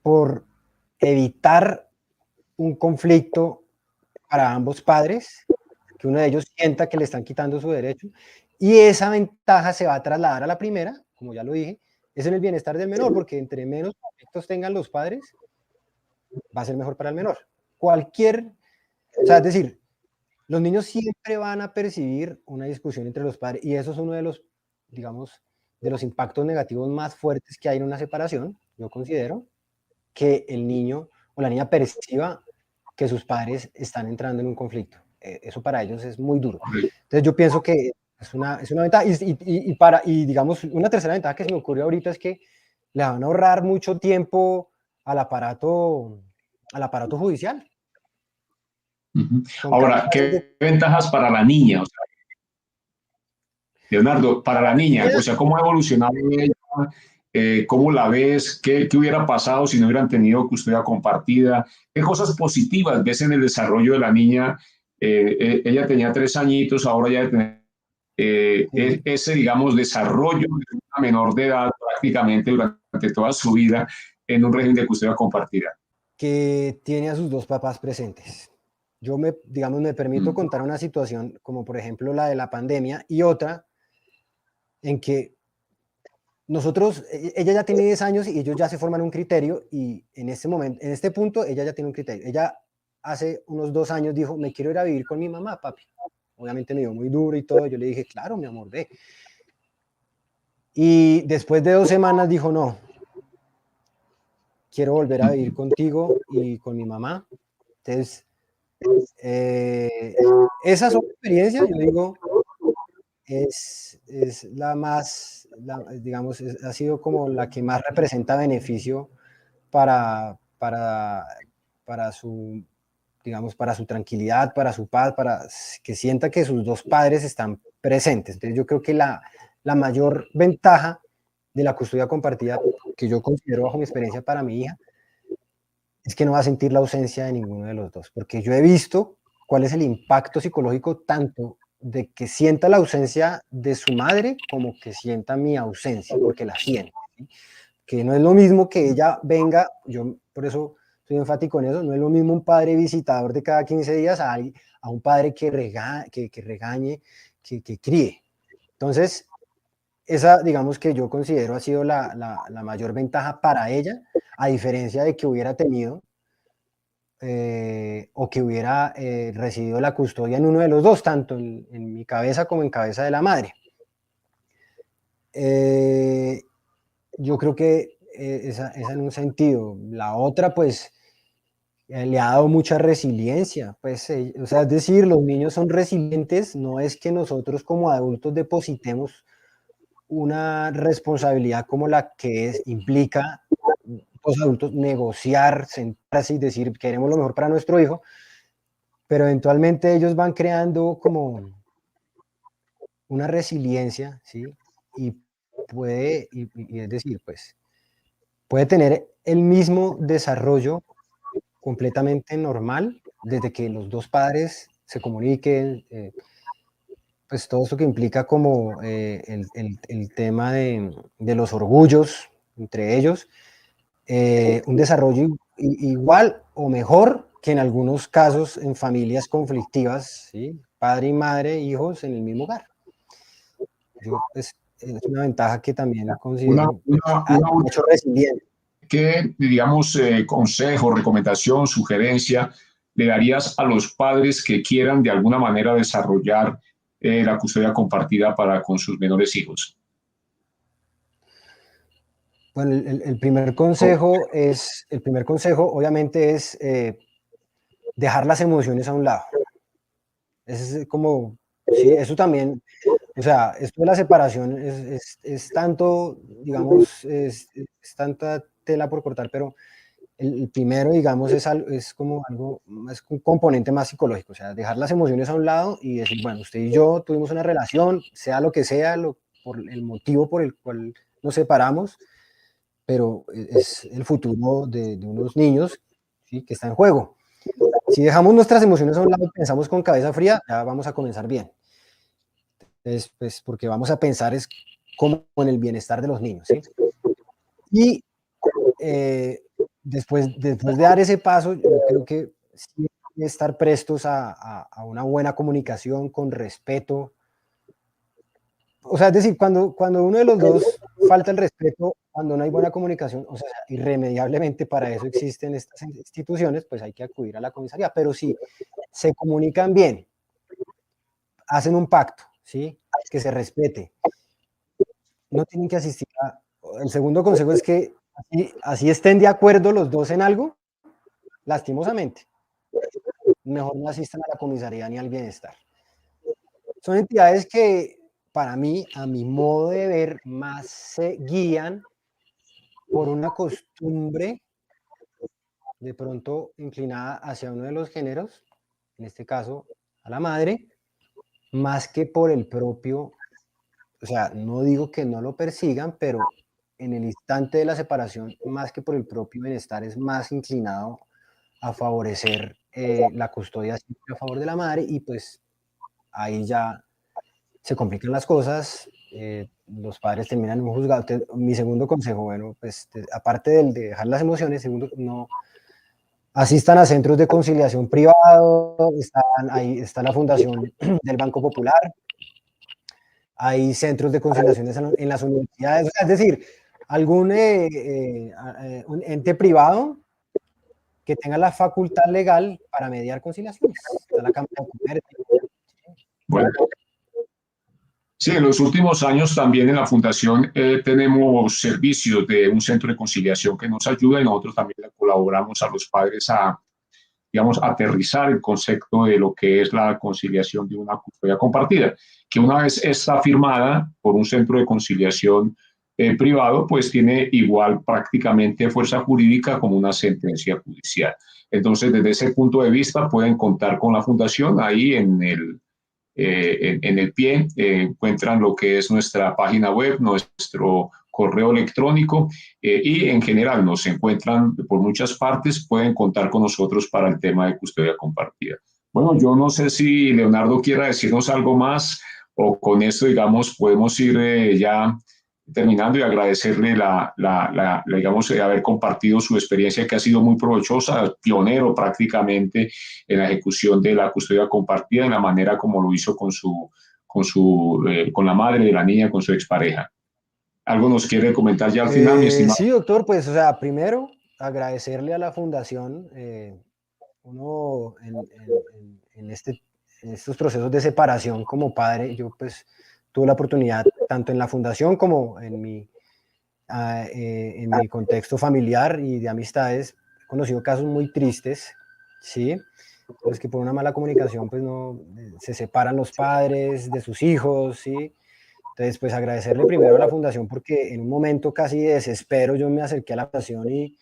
por evitar un conflicto para ambos padres, que uno de ellos sienta que le están quitando su derecho, y esa ventaja se va a trasladar a la primera, como ya lo dije, es en el bienestar del menor, porque entre menos conflictos tengan los padres, va a ser mejor para el menor. O sea, es decir, los niños siempre van a percibir una discusión entre los padres, y eso es uno de los, digamos, de los impactos negativos más fuertes que hay en una separación, yo considero, que el niño o la niña perciba que sus padres están entrando en un conflicto. Eso para ellos es muy duro. Entonces yo pienso que es una ventaja. Y digamos, una tercera ventaja que se me ocurrió ahorita es que le van a ahorrar mucho tiempo al aparato judicial. Son Ahora, ¿qué ventajas para la niña? O sea, Leonardo, para la niña, o sea, ¿cómo ha evolucionado ella ¿Cómo la ves? ¿Qué hubiera pasado si no hubieran tenido custodia compartida? ¿Qué cosas positivas ves en el desarrollo de la niña? Ella tenía 3 añitos, ahora ya tiene Sí. ese, digamos, desarrollo de una menor de edad prácticamente durante toda su vida en un régimen de custodia compartida. Que tiene a sus dos papás presentes. Yo digamos, me permito Mm. contar una situación como por ejemplo la de la pandemia y otra en que nosotros, ella ya tiene 10 años y ellos ya se forman un criterio y en este momento, en este punto, ella ya tiene un criterio. Ella hace unos 2 años dijo, me quiero ir a vivir con mi mamá, papi. Obviamente me dio muy duro y todo. Yo le dije, claro, mi amor, ve. Y después de 2 semanas dijo, no, quiero volver a vivir contigo y con mi mamá. Entonces, eh, esa sola experiencia, yo digo, es la más, digamos, ha sido como la que más representa beneficio para, para, para su, digamos, para su tranquilidad, para su paz, para que sienta que sus dos padres están presentes. Entonces yo creo que la mayor ventaja de la custodia compartida, que yo considero bajo mi experiencia para mi hija, es que no va a sentir la ausencia de ninguno de los dos, porque yo he visto cuál es el impacto psicológico tanto de que sienta la ausencia de su madre como que sienta mi ausencia, porque la siente, ¿sí? Que no es lo mismo que ella venga, yo por eso soy enfático en eso, no es lo mismo un padre visitador de cada 15 días a un padre que regañe, que críe. Entonces, esa, digamos que yo considero ha sido la mayor ventaja para ella, a diferencia de que hubiera tenido o que hubiera recibido la custodia en uno de los dos, tanto en mi cabeza como en cabeza de la madre. Yo creo que esa en un sentido. La otra, pues, le ha dado mucha resiliencia, pues, o sea, es decir, los niños son resilientes, no es que nosotros como adultos depositemos una responsabilidad como la que implica los adultos negociar, sentarse y decir, queremos lo mejor para nuestro hijo, pero eventualmente ellos van creando como una resiliencia, ¿sí? Y y es decir, pues, puede tener el mismo desarrollo completamente normal desde que los dos padres se comuniquen, pues todo esto que implica como el tema de los orgullos entre ellos, un desarrollo igual o mejor que en algunos casos en familias conflictivas, ¿sí? Padre y madre, hijos en el mismo hogar. Yo, pues, es una ventaja que también Una, considero, pues, una, ha una hecho resiliente. ¿Qué, digamos, consejo, recomendación, sugerencia le darías a los padres que quieran de alguna manera desarrollar la custodia compartida para con sus menores hijos? Bueno, el primer consejo obviamente es dejar las emociones a un lado. Ese es como, sí, eso también, o sea, esto de la separación es tanto, digamos, es tanta tela por cortar, pero el primero, digamos, es como algo, es un componente más psicológico, o sea, dejar las emociones a un lado y decir, bueno, usted y yo tuvimos una relación, sea lo que sea, por el motivo por el cual nos separamos, pero es el futuro de unos niños, ¿sí? Que está en juego. Si dejamos nuestras emociones a un lado y pensamos con cabeza fría, ya vamos a comenzar bien. Es, pues, porque vamos a pensar es como en el bienestar de los niños, ¿sí? Y eh, después de dar ese paso, yo creo que sí estar prestos a una buena comunicación con respeto. O sea, es decir, cuando uno de los dos falta el respeto, cuando no hay buena comunicación, o sea, irremediablemente para eso existen estas instituciones, pues hay que acudir a la comisaría. Pero si se comunican bien, hacen un pacto, ¿sí? Que se respete, no tienen que asistir el segundo consejo es que así estén de acuerdo los dos en algo, lastimosamente, mejor no asistan a la comisaría ni al bienestar. Son entidades que, para mí, a mi modo de ver, más se guían por una costumbre de pronto inclinada hacia uno de los géneros, en este caso a la madre, más que por el propio, o sea, no digo que no lo persigan, pero en el instante de la separación, más que por el propio bienestar, es más inclinado a favorecer la custodia siempre a favor de la madre, y pues ahí ya se complican las cosas, los padres terminan en un juzgado. Mi segundo consejo, bueno, pues aparte del de dejar las emociones, segundo, no asistan a centros de conciliación privados, ahí está la fundación del Banco Popular, hay centros de conciliación en las universidades, o sea, es decir, algún un ente privado que tenga la facultad legal para mediar conciliaciones. Está la Cámara de Comercio. Bueno, sí, en los últimos años también en la Fundación tenemos servicios de un centro de conciliación que nos ayuda, y nosotros también le colaboramos a los padres a, digamos, aterrizar el concepto de lo que es la conciliación de una custodia compartida, que una vez está firmada por un centro de conciliación privado, pues tiene igual prácticamente fuerza jurídica como una sentencia judicial. Entonces, desde ese punto de vista, pueden contar con la Fundación. Ahí en el pie encuentran lo que es nuestra página web, nuestro correo electrónico, y en general nos encuentran por muchas partes. Pueden contar con nosotros para el tema de custodia compartida. Bueno, yo no sé si Leonardo quiera decirnos algo más, o con esto, digamos, podemos ir ya terminando, y agradecerle digamos, haber compartido su experiencia, que ha sido muy provechosa, pionero prácticamente en la ejecución de la custodia compartida, en la manera como lo hizo con la madre de la niña, con su expareja. ¿Algo nos quiere comentar ya al final, mi estimado? Sí, doctor, pues, o sea, primero, agradecerle a la Fundación. Uno en estos procesos de separación como padre, yo pues tuve la oportunidad, tanto en la Fundación como en mi contexto familiar y de amistades, he conocido casos muy tristes, ¿sí? Pues que por una mala comunicación, pues no, se separan los padres de sus hijos, ¿sí? Entonces, pues agradecerle primero a la Fundación, porque en un momento casi de desespero yo me acerqué a la Fundación y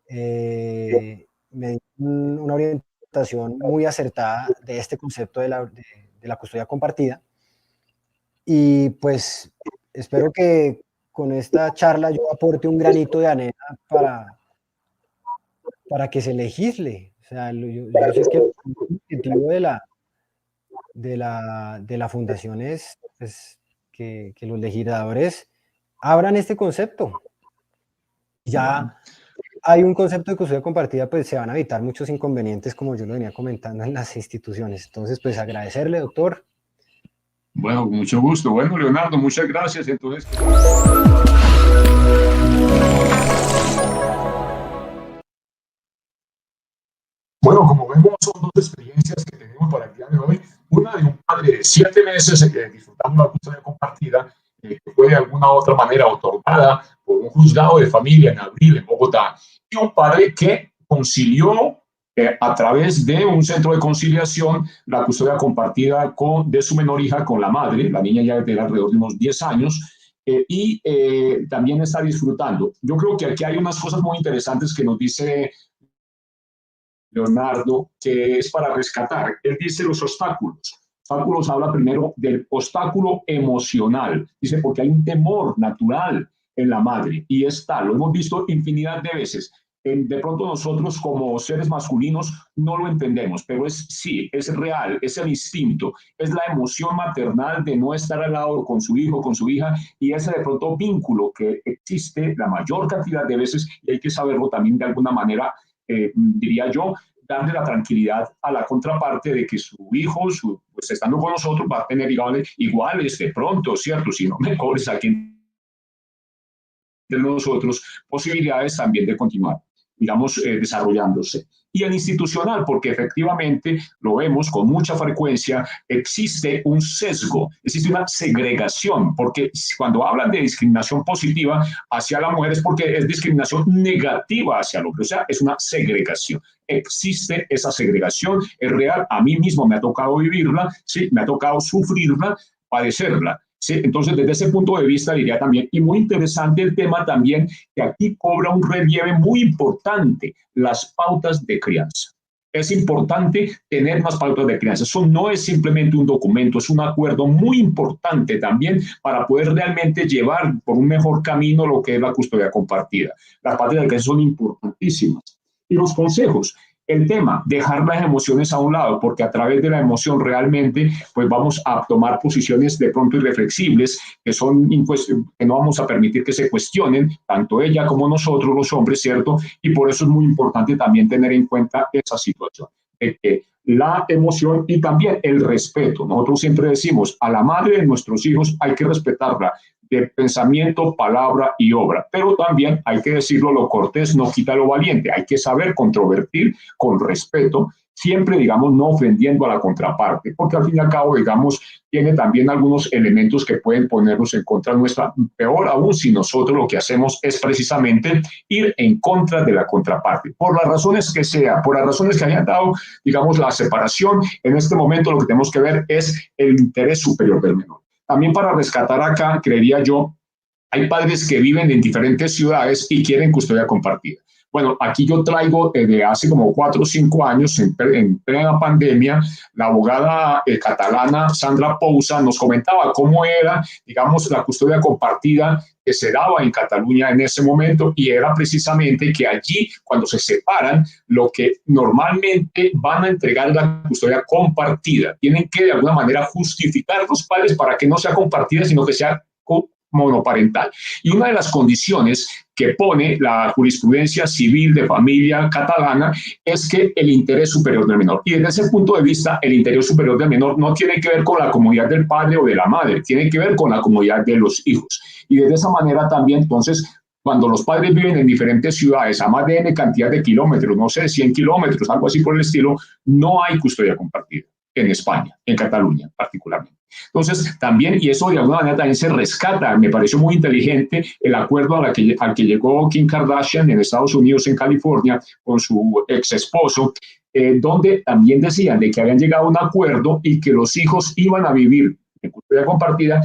me dio una orientación muy acertada de este concepto de la custodia compartida. Y pues espero que con esta charla yo aporte un granito de arena para que se legisle. O sea, yo sé que el objetivo de la Fundación es pues, que los legisladores abran este concepto. Ya hay un concepto de custodia compartida, pues se van a evitar muchos inconvenientes, como yo lo venía comentando, en las instituciones. Entonces, pues agradecerle, doctor. Bueno, con mucho gusto. Bueno, Leonardo, muchas gracias. Entonces, bueno, como vemos, son dos experiencias que tenemos para el día de hoy. Una de un padre de 7 meses que disfrutamos la custodia compartida, que fue de alguna u otra manera otorgada por un juzgado de familia en abril en Bogotá, y un padre que concilió a través de un centro de conciliación la custodia compartida de su menor hija con la madre. La niña ya tiene alrededor de unos 10 años, y también está disfrutando. Yo creo que aquí hay unas cosas muy interesantes que nos dice Leonardo, que es para rescatar. Él dice los obstáculos. Obstáculos habla primero del obstáculo emocional. Dice, porque hay un temor natural en la madre, y está, lo hemos visto infinidad de veces. De pronto nosotros como seres masculinos no lo entendemos, pero sí, es real, es el instinto, es la emoción maternal de no estar al lado con su hijo, con su hija, y ese de pronto vínculo que existe la mayor cantidad de veces, y hay que saberlo también de alguna manera, diría yo, darle la tranquilidad a la contraparte de que su hijo, pues estando con nosotros, va a tener iguales de pronto, ¿cierto? Si no me cobres aquí de nosotros, posibilidades también de continuar, digamos, desarrollándose. Y el institucional, porque efectivamente lo vemos con mucha frecuencia, existe un sesgo, existe una segregación, porque cuando hablan de discriminación positiva hacia la mujer es porque es discriminación negativa hacia el hombre, o sea, es una segregación. Existe esa segregación, es real, a mí mismo me ha tocado vivirla, sí, me ha tocado sufrirla, padecerla. Sí, entonces, desde ese punto de vista diría también, y muy interesante el tema también, que aquí cobra un relieve muy importante, las pautas de crianza. es importante tener unas pautas de crianza. Eso no es simplemente un documento, es un acuerdo muy importante también para poder realmente llevar por un mejor camino lo que es la custodia compartida. Las pautas de crianza son importantísimas. Y los consejos. El tema, dejar las emociones a un lado, porque a través de la emoción realmente pues vamos a tomar posiciones de pronto irreflexibles que no vamos a permitir que se cuestionen, tanto ella como nosotros los hombres, ¿cierto? Y por eso es muy importante también tener en cuenta esa situación, de que la emoción y también el respeto. Nosotros siempre decimos, a la madre de nuestros hijos hay que respetarla, de pensamiento, palabra y obra. Pero también hay que decirlo, lo cortés no quita lo valiente. Hay que saber controvertir con respeto, siempre, digamos, no ofendiendo a la contraparte, porque al fin y al cabo, digamos, tiene también algunos elementos que pueden ponernos en contra nuestra. Peor aún si nosotros lo que hacemos es precisamente ir en contra de la contraparte. Por las razones que sea, por las razones que hayan dado, digamos, la separación, en este momento lo que tenemos que ver es el interés superior del menor. También para rescatar acá, creería yo, hay padres que viven en diferentes ciudades y quieren custodia compartida. Bueno, aquí yo traigo de hace como 4 o 5 años, en plena pandemia, la abogada catalana Sandra Pousa nos comentaba cómo era, digamos, la custodia compartida que se daba en Cataluña en ese momento, y era precisamente que allí, cuando se separan, lo que normalmente van a entregar la custodia compartida. Tienen que de alguna manera justificar los padres para que no sea compartida, sino que sea monoparental. Y una de las condiciones que pone la jurisprudencia civil de familia catalana es que el interés superior del menor. Y desde ese punto de vista, el interés superior del menor no tiene que ver con la comodidad del padre o de la madre, tiene que ver con la comodidad de los hijos. Y de esa manera también, entonces, cuando los padres viven en diferentes ciudades a más de N cantidad de kilómetros, no sé, 100 kilómetros, algo así por el estilo, no hay custodia compartida en España, en Cataluña particularmente. Entonces, también, y eso de alguna manera también se rescata, me pareció muy inteligente el acuerdo al que llegó Kim Kardashian en Estados Unidos, en California, con su ex esposo, donde también decían de que habían llegado a un acuerdo y que los hijos iban a vivir en custodia compartida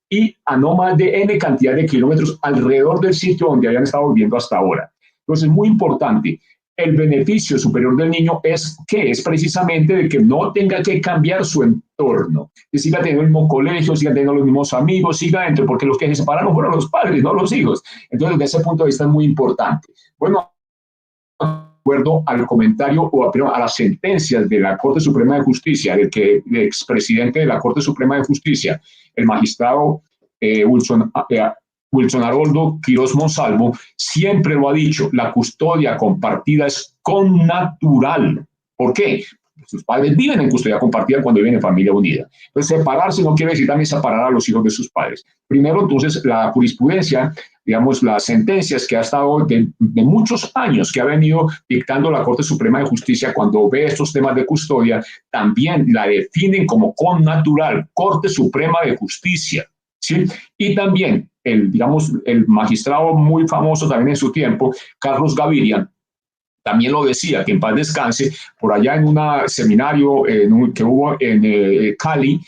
y a no más de N cantidad de kilómetros alrededor del sitio donde habían estado viviendo hasta ahora. Entonces, muy importante. El beneficio superior del niño es que es precisamente de que no tenga que cambiar su entorno, que siga teniendo el mismo colegio, siga teniendo los mismos amigos, siga dentro, porque los que se separaron fueron los padres, no los hijos. Entonces, desde ese punto de vista es muy importante. Bueno, de acuerdo al comentario o a las sentencias de la Corte Suprema de Justicia, del expresidente de la Corte Suprema de Justicia, el magistrado Wilson Haroldo Quirós Monsalvo, siempre lo ha dicho, la custodia compartida es connatural. ¿Por qué? Sus padres viven en custodia compartida cuando viven en familia unida. Entonces, separarse no quiere decir también separar a los hijos de sus padres. Primero, entonces, la jurisprudencia, digamos, las sentencias que ha estado de muchos años que ha venido dictando la Corte Suprema de Justicia cuando ve estos temas de custodia, también la definen como connatural, Corte Suprema de Justicia. ¿Sí? Y también digamos, el magistrado muy famoso también en su tiempo, Carlos Gaviria, también lo decía, que en paz descanse, por allá en un seminario que hubo en Cali,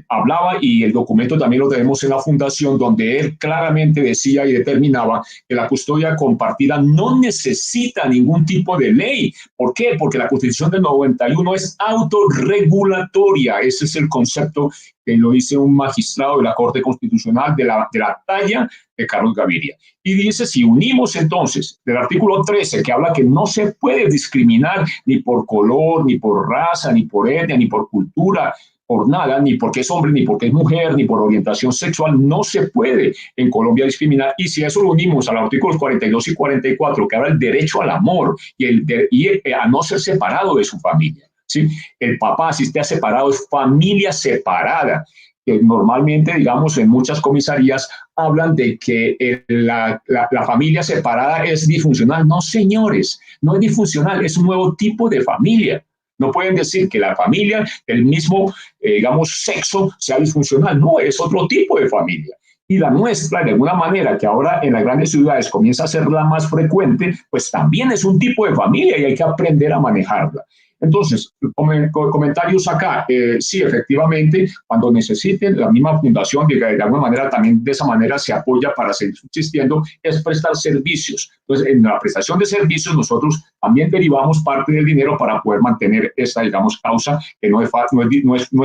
hablaba, y el documento también lo tenemos en la fundación, donde él claramente decía y determinaba que la custodia compartida no necesita ningún tipo de ley. ¿Por qué? Porque la Constitución del 91 es autorregulatoria. Ese es el concepto que lo dice un magistrado de la Corte Constitucional de la talla de Carlos Gaviria. Y dice, si unimos entonces del artículo 13, que habla que no se puede discriminar ni por color, ni por raza, ni por etnia, ni por cultura, por nada, ni porque es hombre, ni porque es mujer, ni por orientación sexual, no se puede en Colombia discriminar. Y si eso lo unimos a los artículos 42 y 44, que habla del derecho al amor y a no ser separado de su familia, ¿sí? El papá, si está separado, es familia separada, que normalmente, digamos, en muchas comisarías hablan de que la familia separada es disfuncional. No, señores, no es disfuncional, es un nuevo tipo de familia. No pueden decir que la familia del mismo, digamos, sexo sea disfuncional. No, es otro tipo de familia. Y la nuestra, de alguna manera, que ahora en las grandes ciudades comienza a ser la más frecuente, pues también es un tipo de familia y hay que aprender a manejarla. Entonces, comentarios acá. Sí, efectivamente, cuando necesiten, la misma fundación, de alguna manera, también de esa manera se apoya para seguir subsistiendo, es prestar servicios. Entonces, en la prestación de servicios, nosotros también derivamos parte del dinero para poder mantener esta, digamos, causa, que no es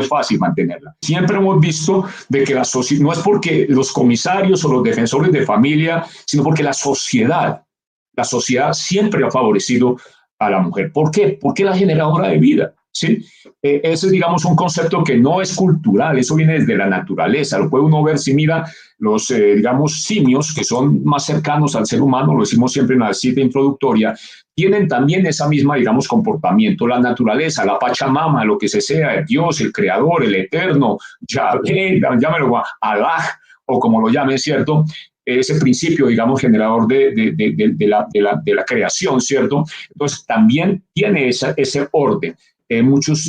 fácil mantenerla. Siempre hemos visto de que la sociedad, no es porque los comisarios o los defensores de familia, sino porque la sociedad siempre ha favorecido a la mujer. ¿Por qué? Porque es la generadora de vida, ¿sí? Ese es, digamos, un concepto que no es cultural, eso viene desde la naturaleza. Lo puede uno ver si mira los, digamos, simios que son más cercanos al ser humano, lo decimos siempre en la cita introductoria, tienen también esa misma, digamos, comportamiento. La naturaleza, la Pachamama, lo que sea, el Dios, el Creador, el Eterno, Yahvé, llámelo Alá, o como lo llamen, ¿cierto? Ese principio, digamos, generador de la creación, ¿cierto? Entonces, también tiene ese orden.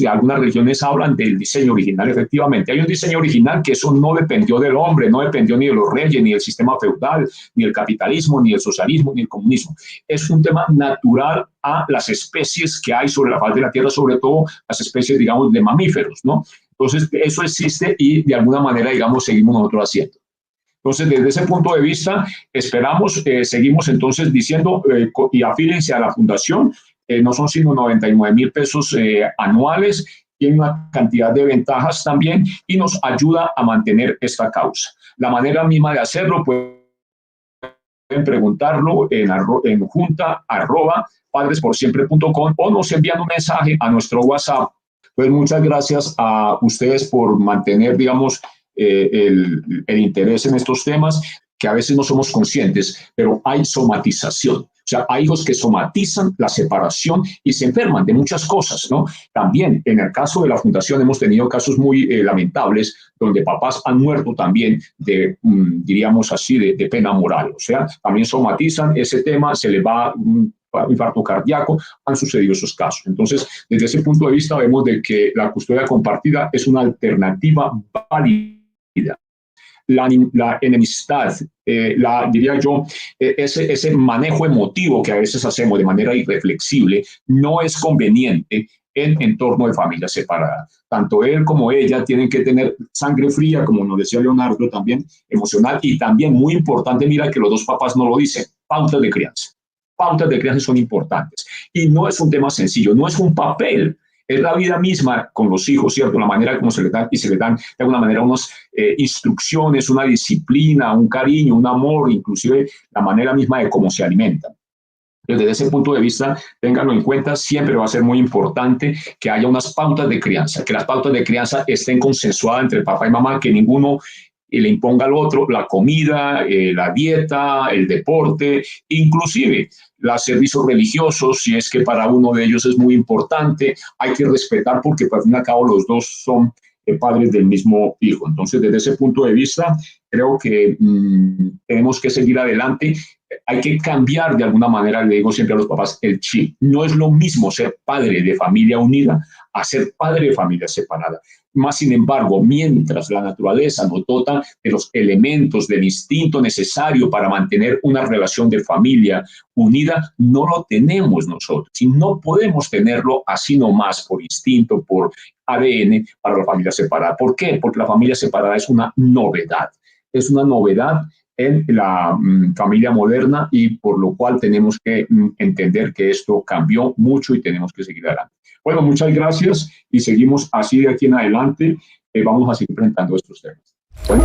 Algunas religiones hablan del diseño original, efectivamente. Hay un diseño original que eso no dependió del hombre, no dependió ni de los reyes, ni del sistema feudal, ni del capitalismo, ni del socialismo, ni del comunismo. Es un tema natural a las especies que hay sobre la faz de la Tierra, sobre todo las especies, digamos, de mamíferos, ¿no? Entonces, eso existe y de alguna manera, digamos, seguimos nosotros haciendo. Entonces, desde ese punto de vista, esperamos, seguimos entonces diciendo, y afílense a la fundación, no son sino 99,000 pesos anuales, tiene una cantidad de ventajas también y nos ayuda a mantener esta causa. La manera misma de hacerlo, pueden preguntarlo en junta@padresporsiempre.com o nos envían un mensaje a nuestro WhatsApp. Pues muchas gracias a ustedes por mantener, digamos, el interés en estos temas, que a veces no somos conscientes, pero hay somatización. O sea, hay hijos que somatizan la separación y se enferman de muchas cosas, ¿no? También, en el caso de la fundación, hemos tenido casos muy lamentables donde papás han muerto también de, diríamos así, de pena moral. O sea, también somatizan ese tema, se les va un infarto cardíaco, han sucedido esos casos. Entonces, desde ese punto de vista, vemos de que la custodia compartida es una alternativa válida. La enemistad, diría yo, ese manejo emotivo que a veces hacemos de manera irreflexible no es conveniente en entorno de familias separadas. Tanto él como ella tienen que tener sangre fría, como nos decía Leonardo, también emocional, y también muy importante, mira que los dos papás no lo dicen, pautas de crianza. Pautas de crianza son importantes. Y no es un tema sencillo, no es un papel. Es la vida misma con los hijos, ¿cierto? La manera como se les dan, y se les dan de alguna manera unas instrucciones, una disciplina, un cariño, un amor, inclusive la manera misma de cómo se alimentan. Desde ese punto de vista, ténganlo en cuenta, siempre va a ser muy importante que haya unas pautas de crianza, que las pautas de crianza estén consensuadas entre papá y mamá, que ninguno le imponga al otro la comida, la dieta, el deporte, inclusive los servicios religiosos, si es que para uno de ellos es muy importante, hay que respetar porque al fin y al cabo los dos son padres del mismo hijo. Entonces, desde ese punto de vista, creo que tenemos que seguir adelante. Hay que cambiar de alguna manera, le digo siempre a los papás, el chip. No es lo mismo ser padre de familia unida a ser padre de familia separada. Más sin embargo, mientras la naturaleza nos dota de los elementos del instinto necesario para mantener una relación de familia unida, no lo tenemos nosotros. Y no podemos tenerlo así nomás por instinto, por ADN para la familia separada. ¿Por qué? Porque la familia separada es una novedad. Es una novedad en la familia moderna y por lo cual tenemos que entender que esto cambió mucho y tenemos que seguir adelante. Bueno, muchas gracias y seguimos así de aquí en adelante. Vamos a seguir presentando estos temas. Bueno.